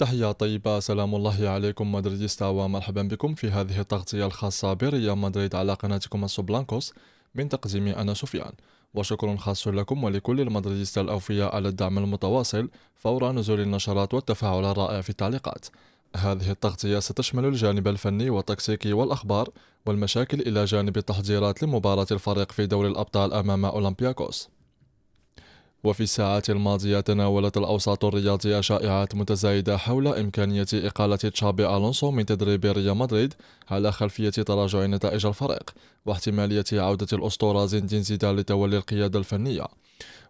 تحية طيبة، سلام الله عليكم مدريديستا، ومرحبا بكم في هذه التغطية الخاصة بريال مدريد على قناتكم السوبلانكوس من تقديمي أنا سفيان. وشكر خاص لكم ولكل المدريديستا الأوفياء على الدعم المتواصل فور نزول النشرات والتفاعل الرائع في التعليقات. هذه التغطية ستشمل الجانب الفني والتكتيكي والأخبار والمشاكل إلى جانب التحضيرات لمباراة الفريق في دوري الأبطال أمام أولمبياكوس. وفي الساعات الماضية تناولت الأوساط الرياضية شائعات متزايدة حول إمكانية إقالة تشابي ألونسو من تدريب ريال مدريد على خلفية تراجع نتائج الفريق واحتمالية عودة الأسطورة زين الدين زيدان لتولي القيادة الفنية.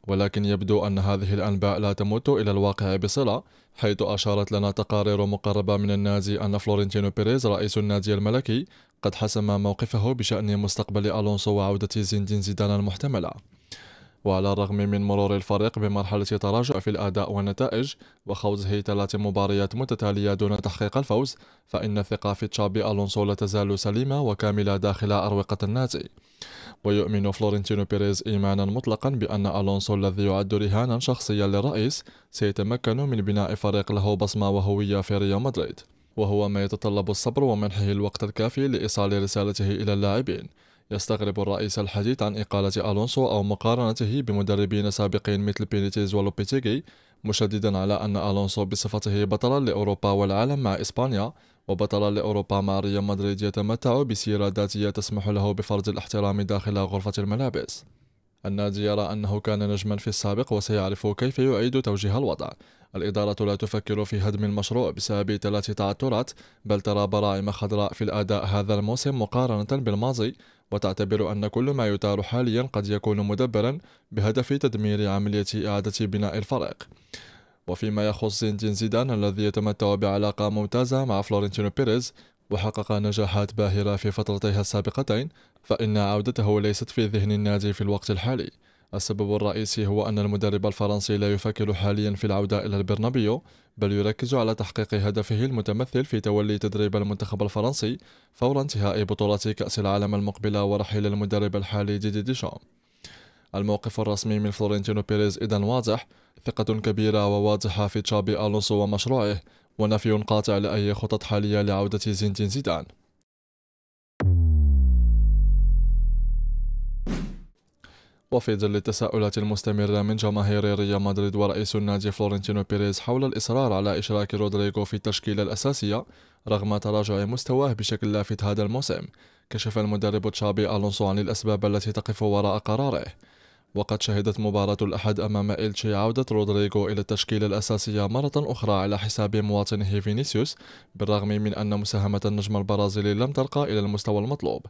ولكن يبدو أن هذه الأنباء لا تمت إلى الواقع بصلة، حيث أشارت لنا تقارير مقربة من النادي أن فلورنتينو بيريز رئيس النادي الملكي قد حسم موقفه بشأن مستقبل ألونسو وعودة زين الدين زيدان المحتملة. وعلى الرغم من مرور الفريق بمرحلة تراجع في الأداء والنتائج وخوضه 3 مباريات متتالية دون تحقيق الفوز، فإن الثقة في تشابي ألونسو لا تزال سليمة وكاملة داخل أروقة النادي. ويؤمن فلورنتينو بيريز إيمانا مطلقا بأن ألونسو الذي يعد رهانا شخصيا للرئيس سيتمكن من بناء فريق له بصمة وهوية في ريال مدريد، وهو ما يتطلب الصبر ومنحه الوقت الكافي لإيصال رسالته إلى اللاعبين. يستغرب الرئيس الحديث عن إقالة ألونسو أو مقارنته بمدربين سابقين مثل بينيتيز ولوبيتيغي، مشددا على أن ألونسو بصفته بطلا لأوروبا والعالم مع إسبانيا وبطلا لأوروبا مع ريال مدريد يتمتع بسيرة ذاتية تسمح له بفرض الاحترام داخل غرفة الملابس. النادي يرى أنه كان نجما في السابق وسيعرف كيف يعيد توجيه الوضع. الإدارة لا تفكر في هدم المشروع بسبب 3 تعثرات، بل ترى براعم خضراء في الأداء هذا الموسم مقارنة بالماضي، وتعتبر أن كل ما يثار حاليا قد يكون مدبرا بهدف تدمير عملية إعادة بناء الفريق. وفيما يخص زين الدين زيدان الذي يتمتع بعلاقة ممتازة مع فلورنتينو بيريز وحقق نجاحات باهرة في فترتيها السابقتين، فإن عودته ليست في ذهن النادي في الوقت الحالي. السبب الرئيسي هو أن المدرب الفرنسي لا يفكر حاليا في العودة إلى البرنابيو، بل يركز على تحقيق هدفه المتمثل في تولي تدريب المنتخب الفرنسي فور انتهاء بطولة كأس العالم المقبلة ورحيل المدرب الحالي ديدي ديشام. الموقف الرسمي من فلورنتينو بيريز إذن واضح: ثقة كبيرة وواضحة في تشابي ألونسو ومشروعه، ونفي قاطع لأي خطط حالية لعودة زين الدين زيدان. وفي ظل التساؤلات المستمرة من جماهير ريال مدريد ورئيس النادي فلورنتينو بيريز حول الإصرار على إشراك رودريغو في التشكيلة الأساسية رغم تراجع مستواه بشكل لافت هذا الموسم، كشف المدرب تشابي ألونسو عن الأسباب التي تقف وراء قراره. وقد شهدت مباراة الأحد أمام إلتشي عودة رودريغو إلى التشكيلة الأساسية مرة أخرى على حساب مواطنه فينيسيوس، بالرغم من أن مساهمة النجم البرازيلي لم ترقى إلى المستوى المطلوب.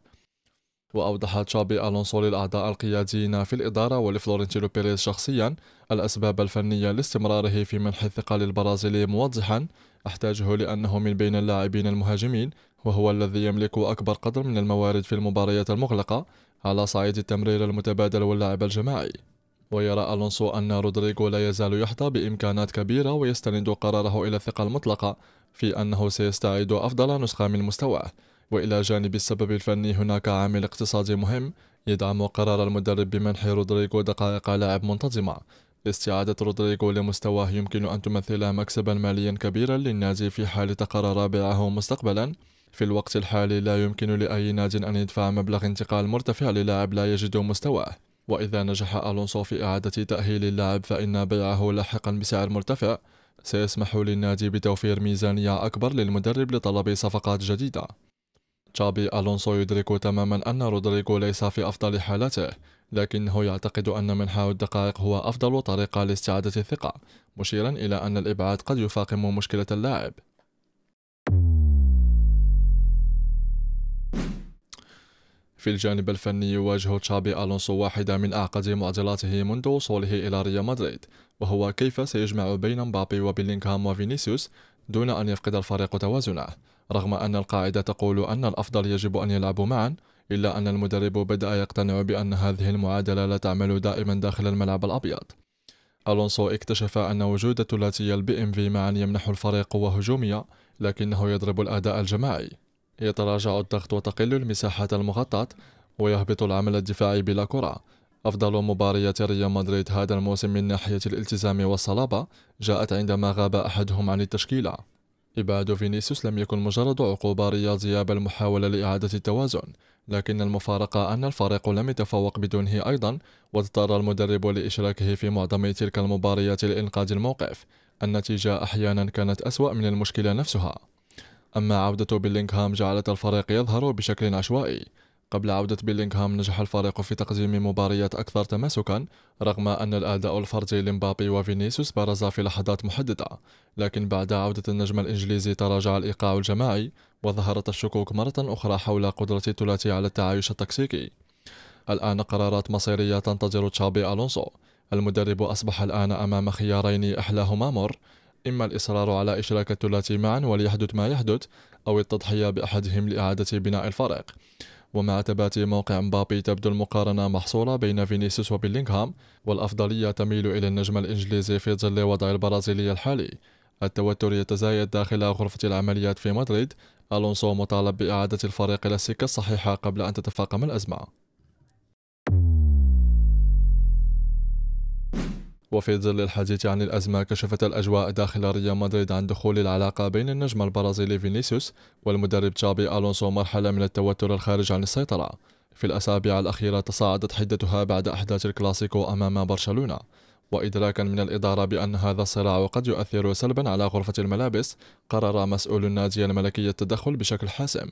وأوضح تشابي ألونسو للأعضاء القياديين في الإدارة ولفلورنتينو بيريز شخصيا الأسباب الفنية لاستمراره في منح الثقة للبرازيلي، موضحا: أحتاجه لأنه من بين اللاعبين المهاجمين، وهو الذي يملك أكبر قدر من الموارد في المباريات المغلقة على صعيد التمرير المتبادل واللعب الجماعي. ويرى ألونسو أن رودريغو لا يزال يحظى بإمكانات كبيرة، ويستند قراره إلى الثقة المطلقة في أنه سيستعيد أفضل نسخة من مستواه. وإلى جانب السبب الفني هناك عامل اقتصادي مهم يدعم قرار المدرب بمنح رودريغو دقائق لعب منتظمة. استعادة رودريغو لمستواه يمكن أن تمثل مكسبا ماليا كبيرا للنادي في حال تقرر بيعه مستقبلا. في الوقت الحالي لا يمكن لأي ناد أن يدفع مبلغ انتقال مرتفع للاعب لا يجد مستواه، وإذا نجح ألونسو في إعادة تأهيل اللاعب فإن بيعه لاحقا بسعر مرتفع سيسمح للنادي بتوفير ميزانية أكبر للمدرب لطلب صفقات جديدة. تشابي ألونسو يدرك تماما أن رودريغو ليس في أفضل حالاته، لكنه يعتقد أن منحه الدقائق هو أفضل طريقة لاستعادة الثقة، مشيرا إلى أن الإبعاد قد يفاقم مشكلة اللاعب. في الجانب الفني يواجه تشابي ألونسو واحدة من أعقد معضلاته منذ وصوله إلى ريال مدريد، وهو كيف سيجمع بين مبابي وبيلينغهام وفينيسيوس دون أن يفقد الفريق توازنه. رغم أن القاعدة تقول أن الأفضل يجب أن يلعبوا معا، إلا أن المدرب بدأ يقتنع بأن هذه المعادلة لا تعمل دائما داخل الملعب الأبيض. ألونسو اكتشف أن وجود الثلاثي البي ام في معا يمنح الفريق قوة هجومية، لكنه يضرب الأداء الجماعي. يتراجع الضغط وتقل المساحات المغطاة، ويهبط العمل الدفاعي بلا كرة. أفضل مباريات ريال مدريد هذا الموسم من ناحية الالتزام والصلابة جاءت عندما غاب أحدهم عن التشكيلة. إبعاد فينيسيوس لم يكن مجرد عقوبة رياضية بل محاولة لإعادة التوازن، لكن المفارقة أن الفريق لم يتفوق بدونه أيضا، واضطر المدرب لإشراكه في معظم تلك المباريات لإنقاذ الموقف. النتيجة أحيانا كانت أسوأ من المشكلة نفسها. أما عودة بيلينغهام جعلت الفريق يظهر بشكل عشوائي. قبل عودة بيلينغهام نجح الفريق في تقديم مباريات أكثر تماسكا، رغم أن الأداء الفردي لمبابي وفينيسيوس برز في لحظات محددة، لكن بعد عودة النجم الإنجليزي تراجع الإيقاع الجماعي، وظهرت الشكوك مرة أخرى حول قدرة الثلاثي على التعايش التكتيكي. الآن قرارات مصيرية تنتظر تشابي ألونسو. المدرب أصبح الآن أمام خيارين أحلاهما مر: إما الإصرار على إشراك الثلاثي معا وليحدث ما يحدث، أو التضحية بأحدهم لإعادة بناء الفريق. ومع ثبات موقع مبابي تبدو المقارنة محصورة بين فينيسيوس وبيلينغهام، والأفضلية تميل إلى النجم الإنجليزي في ظل وضع البرازيلي الحالي. التوتر يتزايد داخل غرفة العمليات في مدريد. ألونسو مطالب بإعادة الفريق إلى السكة الصحيحة قبل أن تتفاقم الأزمة. وفي ظل الحديث عن الأزمة، كشفت الأجواء داخل ريال مدريد عن دخول العلاقة بين النجم البرازيلي فينيسيوس والمدرب تشابي ألونسو مرحلة من التوتر الخارج عن السيطرة. في الأسابيع الأخيرة تصاعدت حدتها بعد أحداث الكلاسيكو أمام برشلونة، وإدراكا من الإدارة بأن هذا الصراع قد يؤثر سلبا على غرفة الملابس، قرر مسؤول النادي الملكي التدخل بشكل حاسم،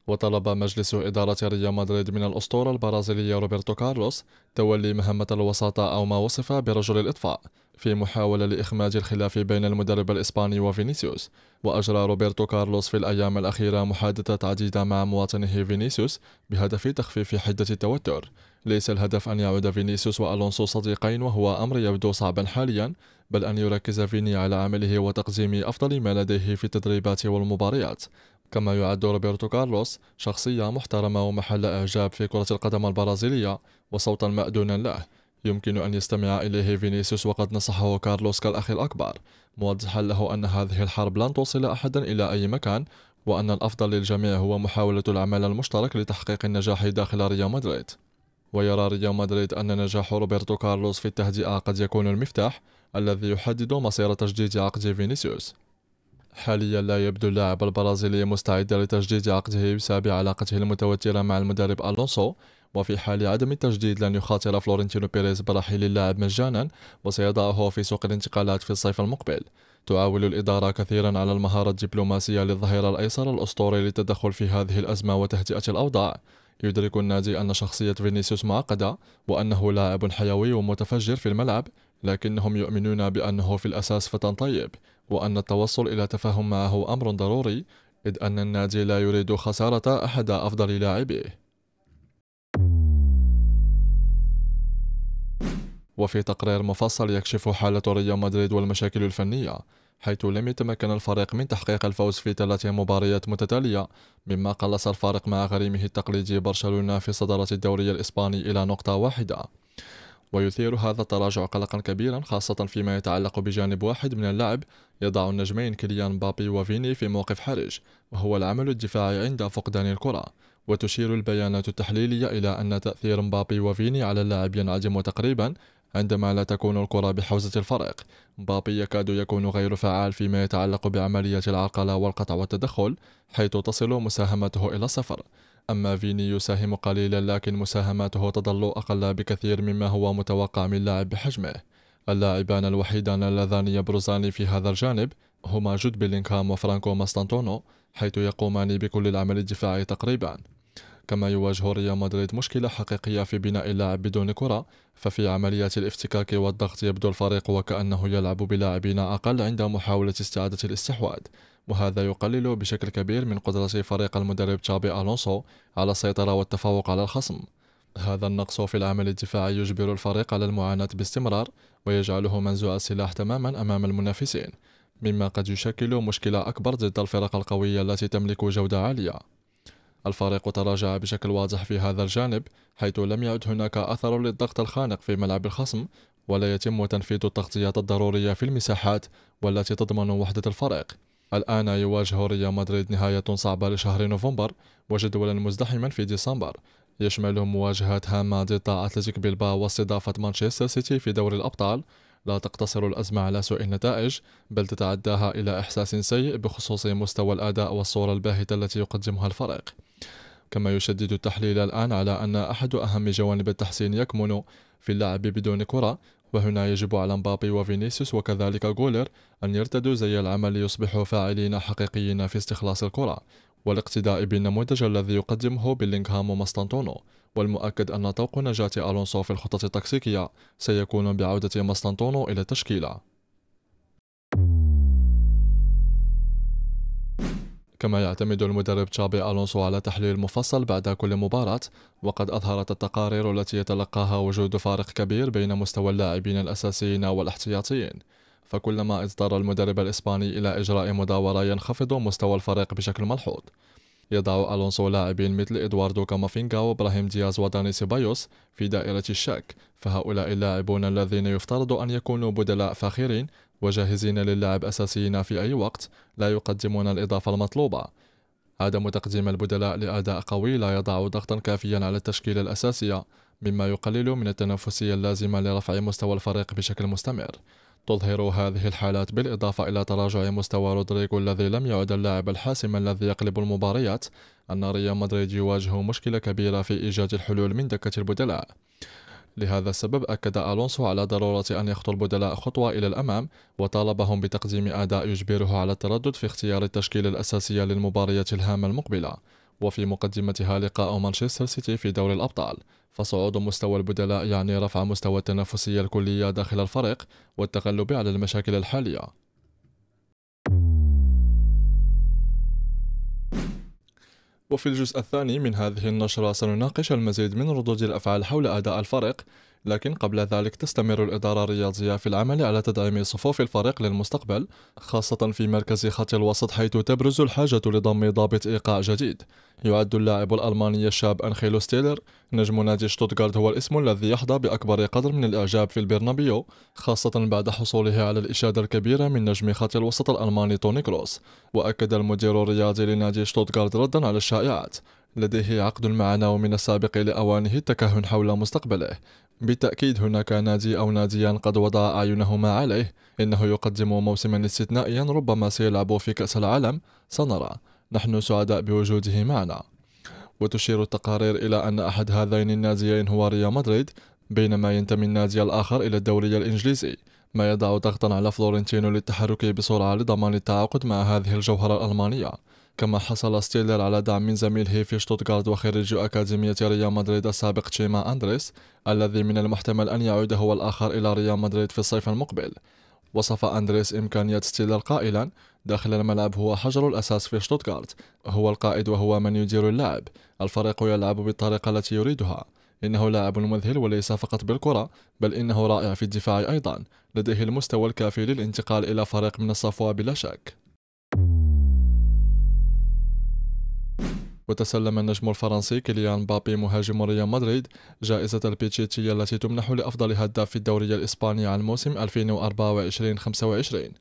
وطلب مجلس إدارة ريال مدريد من الأسطورة البرازيلية روبرتو كارلوس تولي مهمة الوساطة أو ما وصف برجل الإطفاء، في محاولة لإخماد الخلاف بين المدرب الإسباني وفينيسيوس. وأجرى روبرتو كارلوس في الأيام الأخيرة محادثات عديدة مع مواطنه فينيسيوس بهدف تخفيف حدة التوتر. ليس الهدف أن يعود فينيسيوس وألونسو صديقين، وهو أمر يبدو صعبا حاليا، بل أن يركز فيني على عمله وتقديم أفضل ما لديه في التدريبات والمباريات. كما يعد روبرتو كارلوس شخصية محترمة ومحل إعجاب في كرة القدم البرازيلية، وصوتا مأذونا له يمكن أن يستمع إليه فينيسيوس، وقد نصحه كارلوس كالأخ الأكبر، موضحا له أن هذه الحرب لن توصل أحدا إلى أي مكان، وأن الأفضل للجميع هو محاولة العمل المشترك لتحقيق النجاح داخل ريال مدريد. ويرى ريال مدريد أن نجاح روبرتو كارلوس في التهدئة قد يكون المفتاح الذي يحدد مصير تجديد عقد فينيسيوس. حاليا لا يبدو اللاعب البرازيلي مستعدا لتجديد عقده بسبب علاقته المتوترة مع المدرب ألونسو، وفي حال عدم التجديد لن يخاطر فلورنتينو بيريز برحيل اللاعب مجانا، وسيضعه في سوق الانتقالات في الصيف المقبل. تعاول الإدارة كثيرا على المهارة الدبلوماسية للظهير الأيسر الأسطوري للتدخل في هذه الأزمة وتهدئة الأوضاع. يدرك النادي أن شخصية فينيسيوس معقدة، وأنه لاعب حيوي ومتفجر في الملعب، لكنهم يؤمنون بأنه في الأساس فتى طيب، وأن التوصل إلى تفاهم معه أمر ضروري، إذ أن النادي لا يريد خسارة أحد أفضل لاعبيه. وفي تقرير مفصل يكشف حالة ريال مدريد والمشاكل الفنية، حيث لم يتمكن الفريق من تحقيق الفوز في 3 مباريات متتالية، مما قلص الفارق مع غريمه التقليدي برشلونة في صدارة الدوري الإسباني إلى نقطة واحدة. ويثير هذا التراجع قلقا كبيرا، خاصة فيما يتعلق بجانب واحد من اللعب يضع النجمين كيليان مبابي وفيني في موقف حرج، وهو العمل الدفاعي عند فقدان الكرة. وتشير البيانات التحليلية إلى أن تأثير مبابي وفيني على اللعب ينعدم تقريبا عندما لا تكون الكرة بحوزة الفريق. مبابي يكاد يكون غير فعال فيما يتعلق بعملية العرقلة والقطع والتدخل، حيث تصل مساهمته إلى 0. أما فيني يساهم قليلا، لكن مساهماته تظل أقل بكثير مما هو متوقع من لاعب بحجمه. اللاعبان الوحيدان اللذان يبرزان في هذا الجانب هما جود بيلينغهام وفرانكو ماستانتونو، حيث يقومان بكل العمل الدفاعي تقريبا. كما يواجه ريال مدريد مشكلة حقيقية في بناء اللاعب بدون كرة، ففي عمليات الافتكاك والضغط يبدو الفريق وكأنه يلعب بلاعبين أقل عند محاولة استعادة الاستحواذ، وهذا يقلل بشكل كبير من قدرة فريق المدرب تشابي ألونسو على السيطرة والتفوق على الخصم. هذا النقص في العمل الدفاعي يجبر الفريق على المعاناة باستمرار، ويجعله منزوع السلاح تماما أمام المنافسين، مما قد يشكل مشكلة أكبر ضد الفرق القوية التي تملك جودة عالية. الفريق تراجع بشكل واضح في هذا الجانب، حيث لم يعد هناك أثر للضغط الخانق في ملعب الخصم، ولا يتم تنفيذ التغطيات الضرورية في المساحات والتي تضمن وحدة الفريق. الآن يواجه ريال مدريد نهاية صعبة لشهر نوفمبر، وجدولا مزدحما في ديسمبر، يشمل مواجهات هامة ضد أتلتيك بيلباو واستضافة مانشستر سيتي في دوري الأبطال، لا تقتصر الأزمة على سوء النتائج، بل تتعداها إلى إحساس سيء بخصوص مستوى الأداء والصورة الباهتة التي يقدمها الفريق. كما يشدد التحليل الآن على أن أحد أهم جوانب التحسين يكمن في اللعب بدون كرة، وهنا يجب على مبابي وفينيسيوس وكذلك غولر أن يرتدوا زي العمل ليصبحوا فاعلين حقيقيين في استخلاص الكرة، والاقتداء بالنموذج الذي يقدمه بيلينغهام وماستانتونو. والمؤكد أن طوق نجاة ألونسو في الخطط التكتيكية سيكون بعودة ماستانتونو إلى التشكيلة. كما يعتمد المدرب تشابي ألونسو على تحليل مفصل بعد كل مباراة، وقد أظهرت التقارير التي يتلقاها وجود فارق كبير بين مستوى اللاعبين الأساسيين والاحتياطيين، فكلما اضطر المدرب الإسباني إلى إجراء مداورة ينخفض مستوى الفريق بشكل ملحوظ. يضع ألونسو لاعبين مثل إدواردو كامافينغا وإبراهيم دياز وداني سيبايوس في دائرة الشك، فهؤلاء اللاعبون الذين يفترض أن يكونوا بدلاء فاخرين وجاهزين للعب أساسيين في أي وقت لا يقدمون الإضافة المطلوبة. عدم تقديم البدلاء لأداء قوي لا يضع ضغطا كافيا على التشكيلة الأساسية، مما يقلل من التنافسية اللازمة لرفع مستوى الفريق بشكل مستمر. تظهر هذه الحالات بالإضافة إلى تراجع مستوى رودريغو الذي لم يعد اللاعب الحاسم الذي يقلب المباريات أن ريال مدريد يواجه مشكلة كبيرة في إيجاد الحلول من دكة البدلاء. لهذا السبب أكد ألونسو على ضرورة أن يخطو البدلاء خطوة إلى الأمام، وطالبهم بتقديم أداء يجبره على التردد في اختيار التشكيلة الأساسية للمباريات الهامة المقبلة، وفي مقدمتها لقاء مانشستر سيتي في دوري الأبطال. فصعود مستوى البدلاء يعني رفع مستوى التنافسية الكلية داخل الفريق والتغلب على المشاكل الحالية. وفي الجزء الثاني من هذه النشرة سنناقش المزيد من ردود الأفعال حول أداء الفريق، لكن قبل ذلك تستمر الإدارة الرياضية في العمل على تدعيم صفوف الفريق للمستقبل، خاصة في مركز خط الوسط، حيث تبرز الحاجة لضم ضابط إيقاع جديد. يعد اللاعب الألماني الشاب أنخيلو ستيلر نجم نادي شتوتغارت هو الاسم الذي يحظى بأكبر قدر من الإعجاب في البرنابيو، خاصة بعد حصوله على الإشادة الكبيرة من نجم خط الوسط الألماني توني كروس. وأكد المدير الرياضي لنادي شتوتغارت ردا على الشائعات: لديه عقد مع ناو من السابق لأوانه التكهن حول مستقبله. بالتأكيد هناك نادي أو ناديان قد وضع أعينهما عليه، إنه يقدم موسما استثنائيا ربما سيلعب في كأس العالم، سنرى، نحن سعداء بوجوده معنا. وتشير التقارير إلى أن أحد هذين الناديين هو ريال مدريد، بينما ينتمي النادي الآخر إلى الدوري الإنجليزي، ما يضع ضغطا على فلورنتينو للتحرك بسرعة لضمان التعاقد مع هذه الجوهرة الألمانية. كما حصل ستيلر على دعم من زميله في شتوتغارت وخريج أكاديمية ريال مدريد السابق تشيما أندريس، الذي من المحتمل أن يعود هو الآخر إلى ريال مدريد في الصيف المقبل. وصف أندريس إمكانية ستيلر قائلا: داخل الملعب هو حجر الأساس في شتوتغارت، هو القائد وهو من يدير اللعب، الفريق يلعب بالطريقة التي يريدها، إنه لاعب مذهل وليس فقط بالكرة، بل إنه رائع في الدفاع أيضا، لديه المستوى الكافي للانتقال إلى فريق من الصفوة بلا شك. وتسلم النجم الفرنسي كيليان مبابي مهاجم ريال مدريد جائزة البيتشيتي التي تمنح لأفضل هداف في الدوري الإسباني عن موسم 2024-25،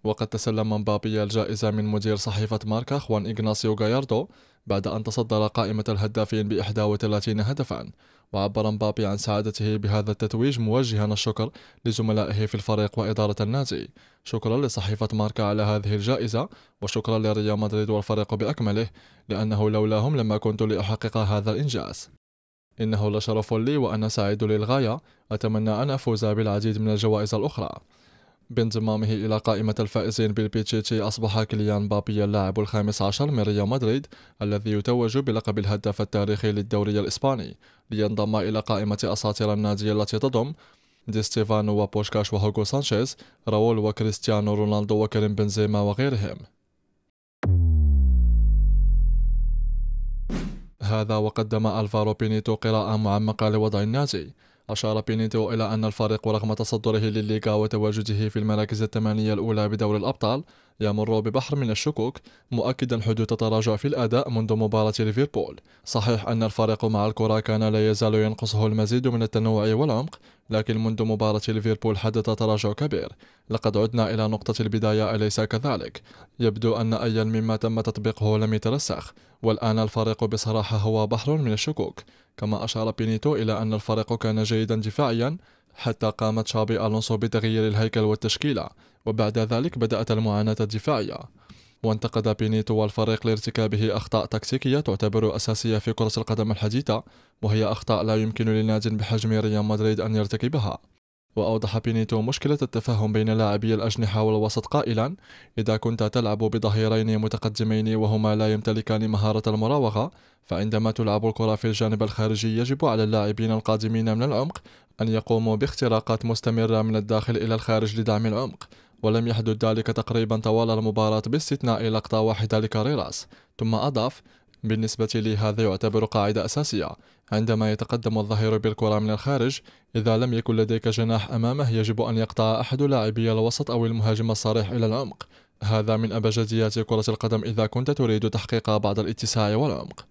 وقد تسلم مبابي الجائزة من مدير صحيفة ماركا خوان إغناسيو غاياردو بعد أن تصدر قائمة الهدافين ب31 هدفا. وعبر مبابي عن سعادته بهذا التتويج موجها الشكر لزملائه في الفريق وإدارة النادي. شكرا لصحيفة ماركا على هذه الجائزة، وشكرا لريال مدريد والفريق بأكمله، لأنه لولاهم لما كنت لأحقق هذا الإنجاز. إنه لشرف لي وأنا سعيد للغاية، أتمنى أن أفوز بالعديد من الجوائز الأخرى. بانضمامه إلى قائمة الفائزين بالبيتشيتي أصبح كيليان مبابي اللاعب ال15 من ريال مدريد الذي يتوج بلقب الهداف التاريخي للدوري الإسباني، لينضم إلى قائمة أساطير النادي التي تضم دي ستيفانو وبوشكاش وهوغو سانشيز، راول وكريستيانو رونالدو وكريم بنزيما وغيرهم. هذا وقدم ألفارو بينيتو قراءة معمقة لوضع النادي. أشار بينيتو إلى أن الفريق رغم تصدره للليغا وتواجده في المراكز الثمانية الأولى بدور الأبطال يمر ببحر من الشكوك، مؤكدا حدوث تراجع في الأداء منذ مباراة ليفربول. صحيح أن الفريق مع الكرة كان لا يزال ينقصه المزيد من التنوع والعمق، لكن منذ مباراة ليفربول حدث تراجع كبير. لقد عدنا إلى نقطة البداية، أليس كذلك؟ يبدو أن أيا مما تم تطبيقه لم يترسخ، والآن الفريق بصراحة هو بحر من الشكوك. كما أشار بينيتو إلى أن الفريق كان جيدا دفاعيا، حتى قام تشابي ألونسو بتغيير الهيكل والتشكيلة، وبعد ذلك بدأت المعاناة الدفاعية. وانتقد بينيتو والفريق لارتكابه أخطاء تكتيكية تعتبر أساسية في كرة القدم الحديثة، وهي أخطاء لا يمكن لناد بحجم ريال مدريد أن يرتكبها. وأوضح بينيتو مشكلة التفاهم بين لاعبي الأجنحة والوسط قائلا: إذا كنت تلعب بظهيرين متقدمين وهما لا يمتلكان مهارة المراوغة، فعندما تلعب الكرة في الجانب الخارجي يجب على اللاعبين القادمين من العمق أن يقوموا باختراقات مستمرة من الداخل إلى الخارج لدعم العمق. ولم يحدث ذلك تقريبا طوال المباراة باستثناء لقطة واحدة لكاريراس. ثم أضاف: بالنسبة لي هذا يعتبر قاعدة أساسية. عندما يتقدم الظهير بالكرة من الخارج، إذا لم يكن لديك جناح أمامه يجب أن يقطع أحد لاعبي الوسط أو المهاجم الصريح إلى العمق. هذا من أبجديات كرة القدم إذا كنت تريد تحقيق بعض الاتساع والعمق.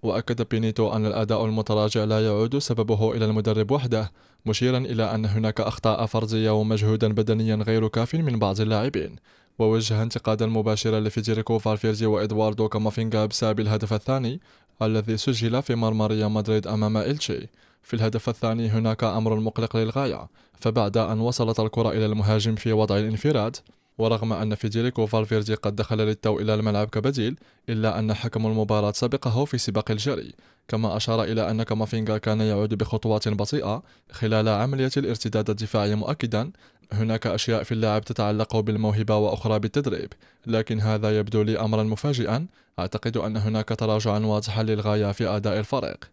وأكد بينيتو أن الأداء المتراجع لا يعود سببه إلى المدرب وحده، مشيرا إلى أن هناك أخطاء فردية ومجهودا بدنيا غير كاف من بعض اللاعبين. ووجه انتقادا مباشرا لفيدريكو فالفيردي وإدواردو كامافينغا بسبب الهدف الثاني الذي سجل في مرمى ريال مدريد أمام إلتشي. في الهدف الثاني هناك أمر مقلق للغاية، فبعد أن وصلت الكرة إلى المهاجم في وضع الانفراد، ورغم أن فيدريكو فالفيردي قد دخل للتو إلى الملعب كبديل، إلا أن حكم المباراة سبقه في سباق الجري. كما أشار إلى أن كامافينغا كان يعود بخطوات بطيئة خلال عملية الارتداد الدفاعي، مؤكدا: هناك أشياء في اللعب تتعلق بالموهبة وأخرى بالتدريب، لكن هذا يبدو لي أمرا مفاجئا. أعتقد أن هناك تراجعا واضحا للغاية في أداء الفريق.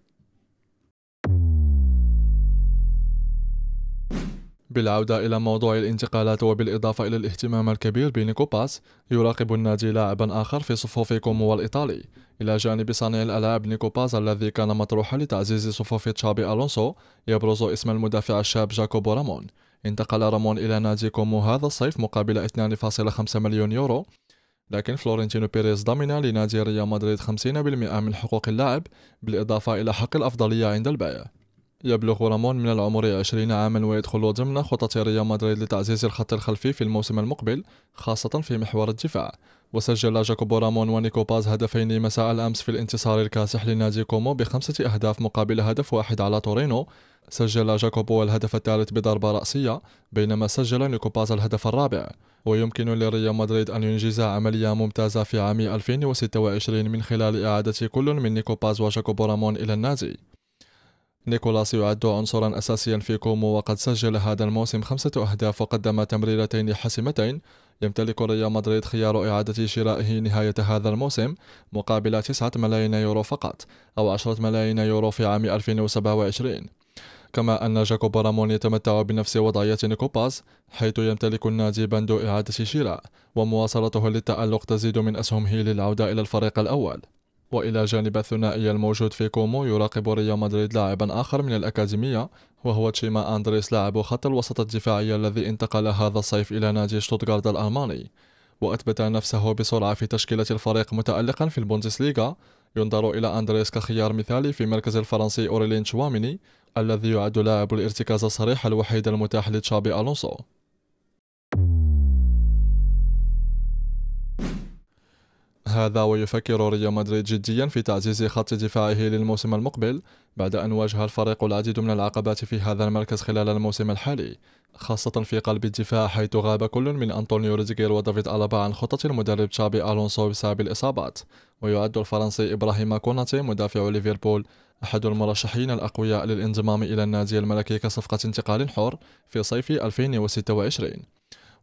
بالعودة إلى موضوع الانتقالات وبالإضافة إلى الاهتمام الكبير بنيكو باس، يراقب النادي لاعبا آخر في صفوف كومو الإيطالي. إلى جانب صانع الألعاب نيكو باس الذي كان مطروحا لتعزيز صفوف تشابي ألونسو، يبرز اسم المدافع الشاب جاكوبو رامون. انتقل رامون إلى نادي كومو هذا الصيف مقابل 2.5 مليون يورو، لكن فلورنتينو بيريز ضمن لنادي ريال مدريد 50% من حقوق اللاعب، بالإضافة إلى حق الأفضلية عند البيع. يبلغ رامون من العمر 20 عاما، ويدخل ضمن خطط ريال مدريد لتعزيز الخط الخلفي في الموسم المقبل، خاصة في محور الدفاع. وسجل جاكوبو رامون ونيكو باز هدفين مساء الأمس في الانتصار الكاسح لنادي كومو ب5 أهداف مقابل هدف واحد على تورينو. سجل جاكوبو الهدف الثالث بضربة رأسية، بينما سجل نيكو باز الهدف الرابع. ويمكن لريال مدريد أن ينجز عملية ممتازة في عام 2026 من خلال إعادة كل من نيكو باز وجاكوبو رامون إلى النادي. نيكولاس يعد عنصرا أساسيا في كومو، وقد سجل هذا الموسم 5 أهداف وقدم تمريرتين حاسمتين. يمتلك ريال مدريد خيار إعادة شرائه نهاية هذا الموسم مقابل 9 ملايين يورو فقط، أو 10 ملايين يورو في عام 2027. كما أن جاكوبو رامون يتمتع بنفس وضعية نيكو باز، حيث يمتلك النادي بند إعادة شراء، ومواصلته للتألق تزيد من أسهمه للعودة إلى الفريق الأول. وإلى جانب الثنائي الموجود في كومو، يراقب ريال مدريد لاعبا آخر من الأكاديمية، وهو تشيما أندريس لاعب خط الوسط الدفاعي الذي انتقل هذا الصيف إلى نادي شتوتغارت الألماني، وأثبت نفسه بسرعة في تشكيلة الفريق متألقا في البوندسليغا. ينظر إلى أندريس كخيار مثالي في مركز الفرنسي أوريلين تشواميني، الذي يعد لاعب الارتكاز الصريح الوحيد المتاح لتشابي ألونسو. هذا ويفكر ريال مدريد جديا في تعزيز خط دفاعه للموسم المقبل، بعد أن واجه الفريق العديد من العقبات في هذا المركز خلال الموسم الحالي، خاصة في قلب الدفاع، حيث غاب كل من أنطونيو روديغير ودافيد ألابا عن خطة المدرب تشابي ألونسو بسبب الإصابات. ويعد الفرنسي إبراهيم كوناتي مدافع ليفربول أحد المرشحين الأقوياء للانضمام إلى النادي الملكي كصفقة انتقال حر في صيف 2026.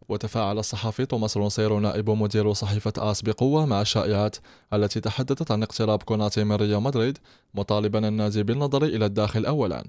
وتفاعل الصحفي توماس رونسيرو نائب مدير صحيفة آس بقوة مع الشائعات التي تحدثت عن اقتراب كوناتي من ريال مدريد، مطالبا النادي بالنظر إلى الداخل أولا.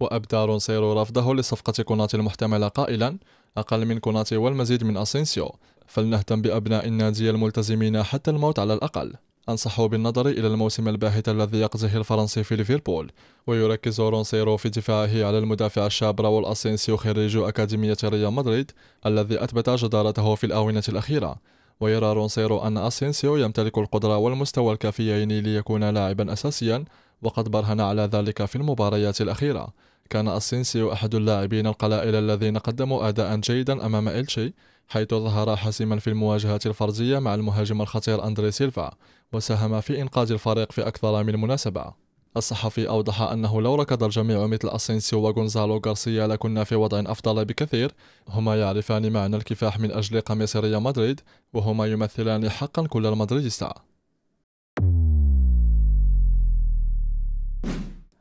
وأبدى رونسيرو رفضه لصفقة كوناتي المحتملة قائلا: أقل من كوناتي والمزيد من أسينسيو، فلنهتم بأبناء النادي الملتزمين حتى الموت على الأقل. أنصح بالنظر إلى الموسم الباهت الذي يقضيه الفرنسي في ليفربول. ويركز رونسيرو في دفاعه على المدافع الشاب راول أسينسيو خريج أكاديمية ريال مدريد، الذي أثبت جدارته في الآونة الأخيرة. ويرى رونسيرو أن أسينسيو يمتلك القدرة والمستوى الكافيين ليكون لاعبا أساسيا، وقد برهن على ذلك في المباريات الأخيرة. كان أسينسيو أحد اللاعبين القلائل الذين قدموا أداء جيدا أمام إلتشي، حيث ظهر حاسما في المواجهات الفردية مع المهاجم الخطير أندري سيلفا، وساهم في إنقاذ الفريق في أكثر من مناسبة. الصحفي أوضح أنه لو ركض الجميع مثل أسينسيو وغونزالو غارسيا لكنا في وضع أفضل بكثير. هما يعرفان معنى الكفاح من أجل قميص ريال مدريد، وهما يمثلان حقا كل المدريدستا.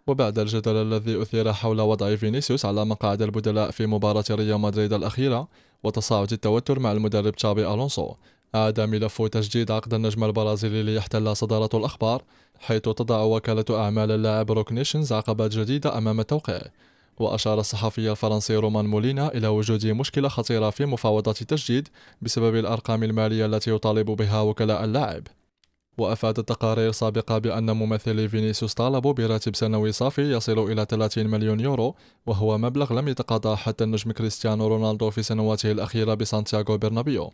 وبعد الجدل الذي أثير حول وضع فينيسيوس على مقاعد البدلاء في مباراة ريال مدريد الأخيرة وتصاعد التوتر مع المدرب تشابي ألونسو، عاد ملف تجديد عقد النجم البرازيلي ليحتل صدارة الأخبار، حيث تضع وكالة أعمال اللاعب روك نيشنز عقبات جديدة أمام توقيعه. وأشار الصحفي الفرنسي رومان مولينا إلى وجود مشكلة خطيرة في مفاوضات التجديد بسبب الأرقام المالية التي يطالب بها وكلاء اللاعب. وأفادت تقارير سابقة بأن ممثلي فينيسيوس طالبوا براتب سنوي صافي يصل إلى 30 مليون يورو، وهو مبلغ لم يتقاضاه حتى النجم كريستيانو رونالدو في سنواته الأخيرة بسانتياغو برنابيو.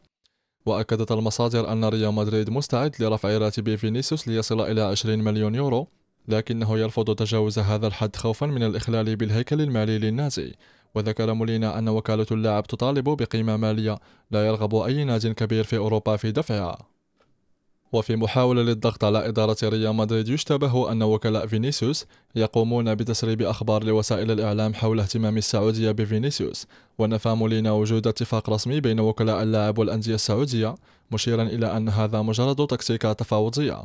وأكدت المصادر أن ريال مدريد مستعد لرفع راتب فينيسيوس ليصل إلى 20 مليون يورو، لكنه يرفض تجاوز هذا الحد خوفا من الإخلال بالهيكل المالي للنادي. وذكر مولينا أن وكالة اللاعب تطالب بقيمة مالية لا يرغب أي ناد كبير في أوروبا في دفعها. وفي محاولة للضغط على إدارة ريال مدريد، يشتبه أن وكلاء فينيسيوس يقومون بتسريب أخبار لوسائل الإعلام حول اهتمام السعودية بفينيسيوس. ونفى مولينا وجود اتفاق رسمي بين وكلاء اللاعب والأندية السعودية، مشيرا إلى أن هذا مجرد تكتيكات تفاوضية.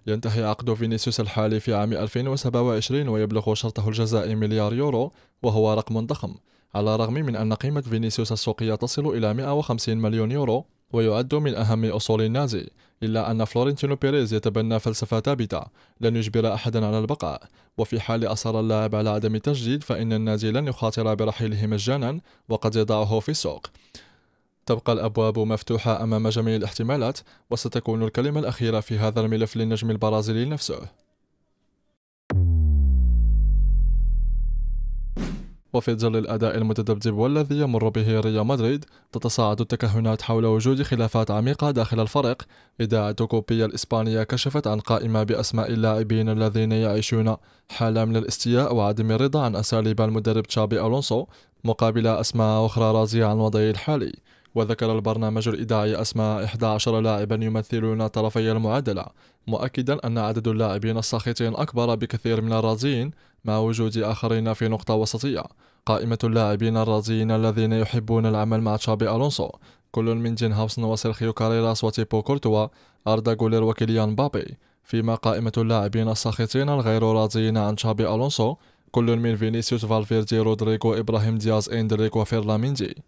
ينتهي عقد فينيسيوس الحالي في عام 2027 ويبلغ شرطه الجزائي مليار يورو، وهو رقم ضخم، على الرغم من أن قيمة فينيسيوس السوقية تصل إلى 150 مليون يورو ويعد من أهم أصول النادي. إلا أن فلورنتينو بيريز يتبنى فلسفة ثابتة: لن يجبر أحدا على البقاء، وفي حال أصر اللاعب على عدم التجديد فإن النادي لن يخاطر برحيله مجانا وقد يضعه في السوق. تبقى الأبواب مفتوحة أمام جميع الاحتمالات، وستكون الكلمة الأخيرة في هذا الملف للنجم البرازيلي نفسه. وفي ظل الأداء المتذبذب والذي يمر به ريال مدريد، تتصاعد التكهنات حول وجود خلافات عميقة داخل الفريق. إذاعة كوبية الإسبانية كشفت عن قائمة بأسماء اللاعبين الذين يعيشون حالة من الاستياء وعدم الرضا عن أساليب المدرب تشابي ألونسو، مقابل أسماء أخرى راضية عن وضعه الحالي. وذكر البرنامج الإذاعي أسماء 11 لاعبا يمثلون طرفي المعادلة، مؤكدا أن عدد اللاعبين الساخطين أكبر بكثير من الراضيين، مع وجود آخرين في نقطة وسطية. قائمة اللاعبين الراضيين الذين يحبون العمل مع تشابي ألونسو كل من جين هاوسن وسيرخيو كاريراس وتيبو كورتوا، أردا غولير وكيليان بابي. فيما قائمة اللاعبين الساخطين الغير راضيين عن تشابي ألونسو كل من فينيسيوس، فالفيردي، رودريغو، إبراهيم دياز، إندريك وفيرلاميندي.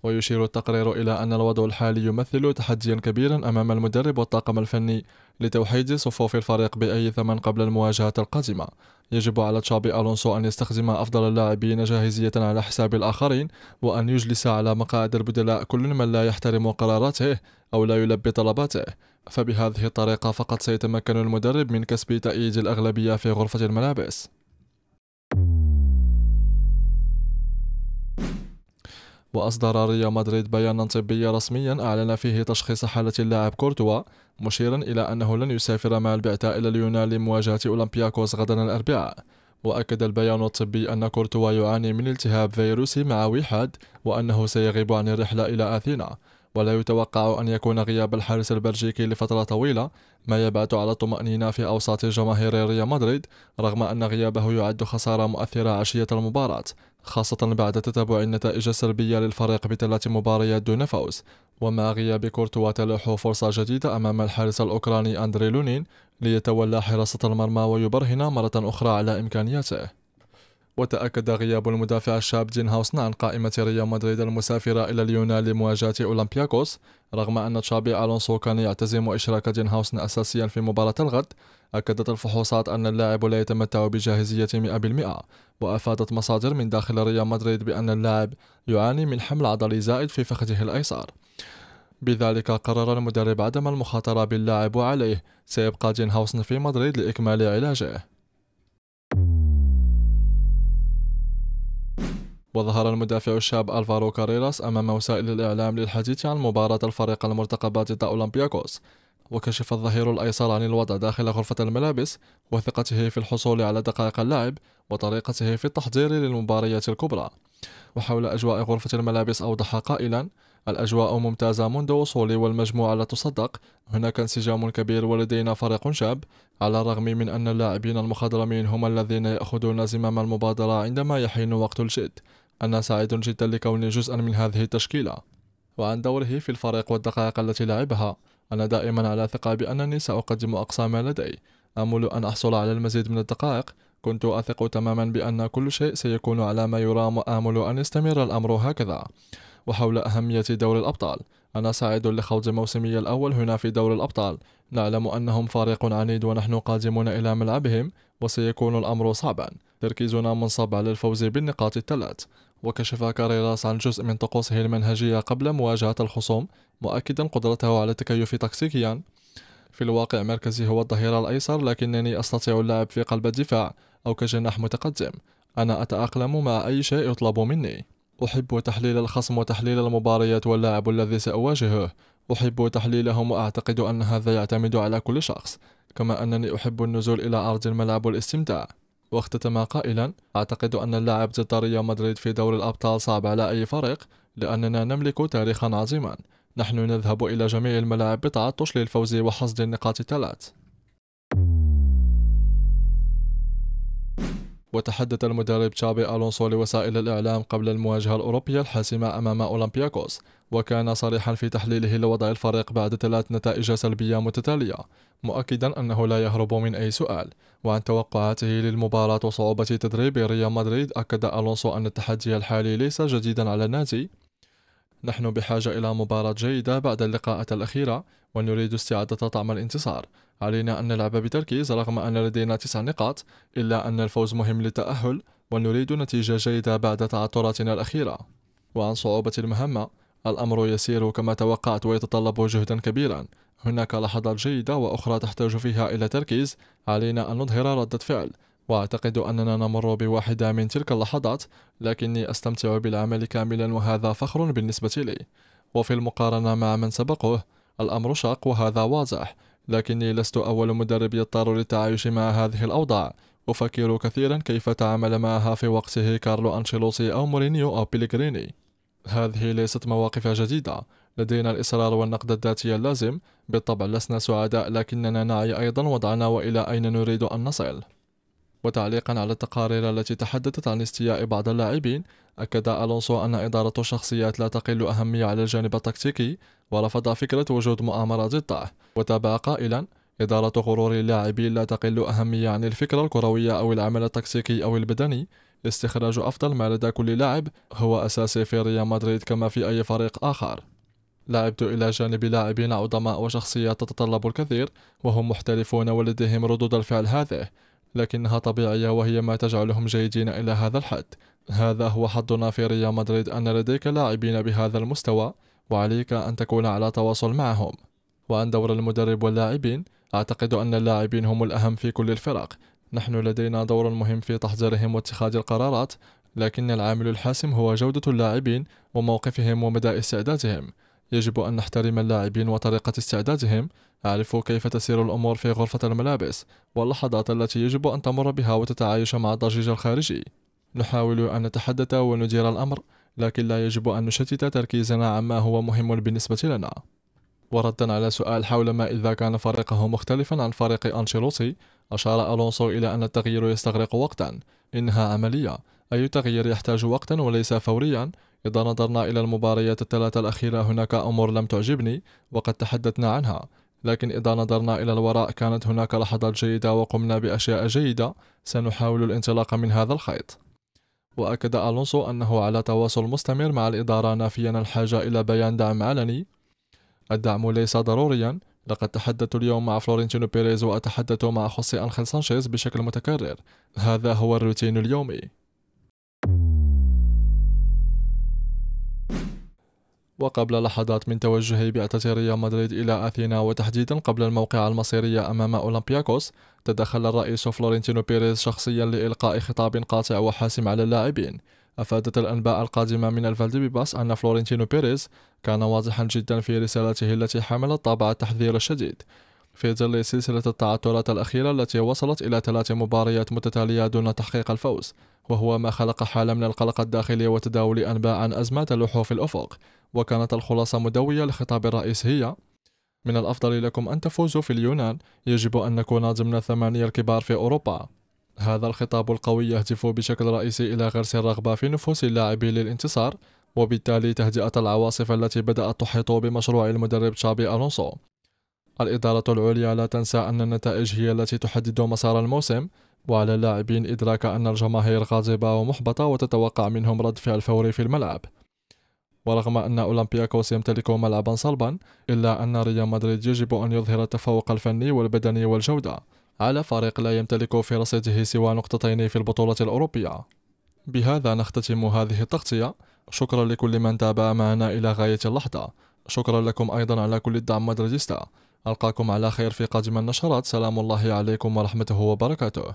ويشير التقرير إلى أن الوضع الحالي يمثل تحديا كبيرا أمام المدرب والطاقم الفني لتوحيد صفوف الفريق بأي ثمن قبل المواجهة القادمة. يجب على تشابي ألونسو أن يستخدم أفضل اللاعبين جاهزية على حساب الآخرين، وأن يجلس على مقاعد البدلاء كل من لا يحترم قراراته أو لا يلبي طلباته، فبهذه الطريقة فقط سيتمكن المدرب من كسب تأييد الأغلبية في غرفة الملابس. وأصدر ريال مدريد بيانا طبيا رسميا أعلن فيه تشخيص حالة اللاعب كورتوا، مشيرا إلى أنه لن يسافر مع البعثة إلى اليونان لمواجهة أولمبياكوس غدا الأربعاء. وأكد البيان الطبي أن كورتوا يعاني من التهاب فيروسي مع وحاد، وأنه سيغيب عن الرحلة إلى أثينا، ولا يتوقع أن يكون غياب الحارس البلجيكي لفترة طويلة، ما يبعث على الطمأنينة في أوساط جماهير ريال مدريد، رغم أن غيابه يعد خسارة مؤثرة عشية المباراة، خاصة بعد تتابع النتائج السلبية للفريق ب3 مباريات دون فوز. ومع غياب كورتوا تلوح فرصة جديدة أمام الحارس الأوكراني أندري لونين ليتولى حراسة المرمى ويبرهن مرة أخرى على إمكانياته. وتأكد غياب المدافع الشاب دين هاوسن عن قائمة ريال مدريد المسافرة إلى اليونان لمواجهة أولمبياكوس، رغم أن تشابي ألونسو كان يعتزم إشراك دين هاوسن أساسيا في مباراة الغد. أكدت الفحوصات أن اللاعب لا يتمتع بجاهزية 100%، وأفادت مصادر من داخل ريال مدريد بأن اللاعب يعاني من حمل عضلي زائد في فخذه الأيسر. بذلك قرر المدرب عدم المخاطرة باللاعب، وعليه سيبقى دين هاوسن في مدريد لإكمال علاجه. وظهر المدافع الشاب ألفارو كاريراس أمام وسائل الإعلام للحديث عن مباراة الفريق المرتقبة ضد أولمبياكوس، وكشف الظهير الأيسر عن الوضع داخل غرفة الملابس وثقته في الحصول على دقائق اللعب وطريقته في التحضير للمباريات الكبرى. وحول أجواء غرفة الملابس أوضح قائلا: الأجواء ممتازة منذ وصولي والمجموعة لا تصدق. هناك انسجام كبير ولدينا فريق شاب، على الرغم من أن اللاعبين المخضرمين هم الذين يأخذون زمام المبادرة عندما يحين وقت الجد. أنا سعيد جدا لكوني جزءا من هذه التشكيلة. وعن دوره في الفريق والدقائق التي لعبها، أنا دائما على ثقة بأنني سأقدم أقصى ما لدي. آمل أن أحصل على المزيد من الدقائق. كنت أثق تماما بأن كل شيء سيكون على ما يرام، وآمل أن يستمر الأمر هكذا. وحول أهمية دور الأبطال، أنا سعيد لخوض موسمي الأول هنا في دور الأبطال. نعلم أنهم فريق عنيد ونحن قادمون إلى ملعبهم، وسيكون الأمر صعبا. تركيزنا منصب على الفوز بالنقاط الثلاث. وكشف كاريراس عن جزء من طقوسه المنهجية قبل مواجهة الخصوم، مؤكدا قدرته على التكيف تكتيكيا. في الواقع مركزي هو الظهير الأيسر، لكنني أستطيع اللعب في قلب الدفاع أو كجناح متقدم. أنا أتأقلم مع أي شيء يطلب مني. أحب تحليل الخصم وتحليل المباريات واللاعب الذي سأواجهه. أحب تحليلهم، وأعتقد أن هذا يعتمد على كل شخص، كما أنني أحب النزول إلى أرض الملعب والاستمتاع. واختتم قائلا: أعتقد أن اللعب ضد ريال مدريد في دور الأبطال صعب على أي فريق، لأننا نملك تاريخا عظيما. نحن نذهب إلى جميع الملاعب بتعطش للفوز وحصد النقاط الثلاث. وتحدث المدرب تشابي ألونسو لوسائل الإعلام قبل المواجهة الأوروبية الحاسمة أمام أولمبياكوس، وكان صريحا في تحليله لوضع الفريق بعد 3 نتائج سلبية متتالية، مؤكدا أنه لا يهرب من أي سؤال. وعن توقعاته للمباراة وصعوبة تدريب ريال مدريد، أكد ألونسو أن التحدي الحالي ليس جديدا على النادي. نحن بحاجة إلى مباراة جيدة بعد اللقاءات الأخيرة، ونريد استعادة طعم الانتصار. علينا أن نلعب بتركيز رغم أن لدينا 9 نقاط، إلا أن الفوز مهم للتأهل، ونريد نتيجة جيدة بعد تعثراتنا الأخيرة. وعن صعوبة المهمة، الأمر يسير كما توقعت ويتطلب جهدا كبيرا. هناك لحظات جيدة وأخرى تحتاج فيها إلى تركيز. علينا أن نظهر ردة فعل، وأعتقد أننا نمر بواحدة من تلك اللحظات، لكني أستمتع بالعمل كاملا وهذا فخر بالنسبة لي. وفي المقارنة مع من سبقه، الأمر شاق وهذا واضح، لكني لست أول مدرب يضطر للتعايش مع هذه الأوضاع. أفكر كثيرا كيف تعامل معها في وقته كارلو أنشيلوتي أو مورينيو أو بيلغريني. هذه ليست مواقف جديدة. لدينا الإصرار والنقد الذاتي اللازم. بالطبع لسنا سعداء، لكننا نعي أيضا وضعنا وإلى أين نريد أن نصل. وتعليقا على التقارير التي تحدثت عن استياء بعض اللاعبين، أكد ألونسو أن إدارة الشخصيات لا تقل أهمية على الجانب التكتيكي، ورفض فكرة وجود مؤامرة ضده. وتابع قائلا: إدارة غرور اللاعبين لا تقل أهمية عن الفكرة الكروية أو العمل التكتيكي أو البدني. استخراج أفضل ما لدى كل لاعب هو أساسي في ريال مدريد كما في أي فريق آخر. لعبت إلى جانب لاعبين عظماء وشخصيات تتطلب الكثير، وهم محترفون ولديهم ردود الفعل هذه، لكنها طبيعية وهي ما تجعلهم جيدين إلى هذا الحد. هذا هو حظنا في ريال مدريد، أن لديك لاعبين بهذا المستوى، وعليك أن تكون على تواصل معهم. وعن دور المدرب واللاعبين، أعتقد أن اللاعبين هم الأهم في كل الفرق. نحن لدينا دور مهم في تحضيرهم واتخاذ القرارات، لكن العامل الحاسم هو جودة اللاعبين وموقفهم ومدى استعدادهم. يجب أن نحترم اللاعبين وطريقة استعدادهم. أعرف كيف تسير الأمور في غرفة الملابس واللحظات التي يجب أن تمر بها وتتعايش مع الضجيج الخارجي. نحاول أن نتحدث وندير الأمر، لكن لا يجب أن نشتت تركيزنا عما هو مهم بالنسبة لنا. وردا على سؤال حول ما إذا كان فريقه مختلفا عن فريق أنشيلوتي، أشار ألونسو إلى أن التغيير يستغرق وقتا. إنها عملية، أي تغيير يحتاج وقتا وليس فوريا. إذا نظرنا إلى المباريات الثلاثة الأخيرة، هناك أمور لم تعجبني وقد تحدثنا عنها، لكن إذا نظرنا إلى الوراء كانت هناك لحظات جيدة وقمنا بأشياء جيدة. سنحاول الانطلاق من هذا الخيط. وأكد ألونسو أنه على تواصل مستمر مع الإدارة، نافيا الحاجة إلى بيان دعم علني. الدعم ليس ضروريا. لقد تحدثت اليوم مع فلورنتينو بيريز وأتحدث مع خوسيه أنخيل سانشيز بشكل متكرر. هذا هو الروتين اليومي. وقبل لحظات من توجه بعثة ريال مدريد إلى أثينا، وتحديدا قبل الموقعة المصيرية أمام أولمبياكوس، تدخل الرئيس فلورنتينو بيريز شخصيا لإلقاء خطاب قاطع وحاسم على اللاعبين. أفادت الأنباء القادمة من الفالديباس أن فلورنتينو بيريز كان واضحا جدا في رسالته التي حملت طابع التحذير الشديد. في ظل سلسلة التعثرات الأخيرة التي وصلت إلى 3 مباريات متتالية دون تحقيق الفوز، وهو ما خلق حالة من القلق الداخلي وتداول أنباء عن أزمات تلوح في الأفق. وكانت الخلاصة مدوية لخطاب الرئيس هي: من الأفضل لكم أن تفوزوا في اليونان، يجب أن نكون ضمن الثمانية الكبار في أوروبا. هذا الخطاب القوي يهدف بشكل رئيسي إلى غرس الرغبة في نفوس اللاعبين للانتصار، وبالتالي تهدئة العواصف التي بدأت تحيط بمشروع المدرب تشابي ألونسو. الإدارة العليا لا تنسى أن النتائج هي التي تحدد مسار الموسم، وعلى اللاعبين إدراك أن الجماهير غاضبة ومحبطة وتتوقع منهم رد فعل فوري في الملعب. ورغم أن أولمبياكوس يمتلك ملعبا صلبا، إلا أن ريال مدريد يجب أن يظهر التفوق الفني والبدني والجودة على فريق لا يمتلك في رصيده سوى نقطتين في البطولة الأوروبية. بهذا نختتم هذه التغطية. شكرا لكل من تابع معنا إلى غاية اللحظة. شكرا لكم أيضا على كل الدعم مدريديستا. ألقاكم على خير في قادم النشرات. سلام الله عليكم ورحمته وبركاته.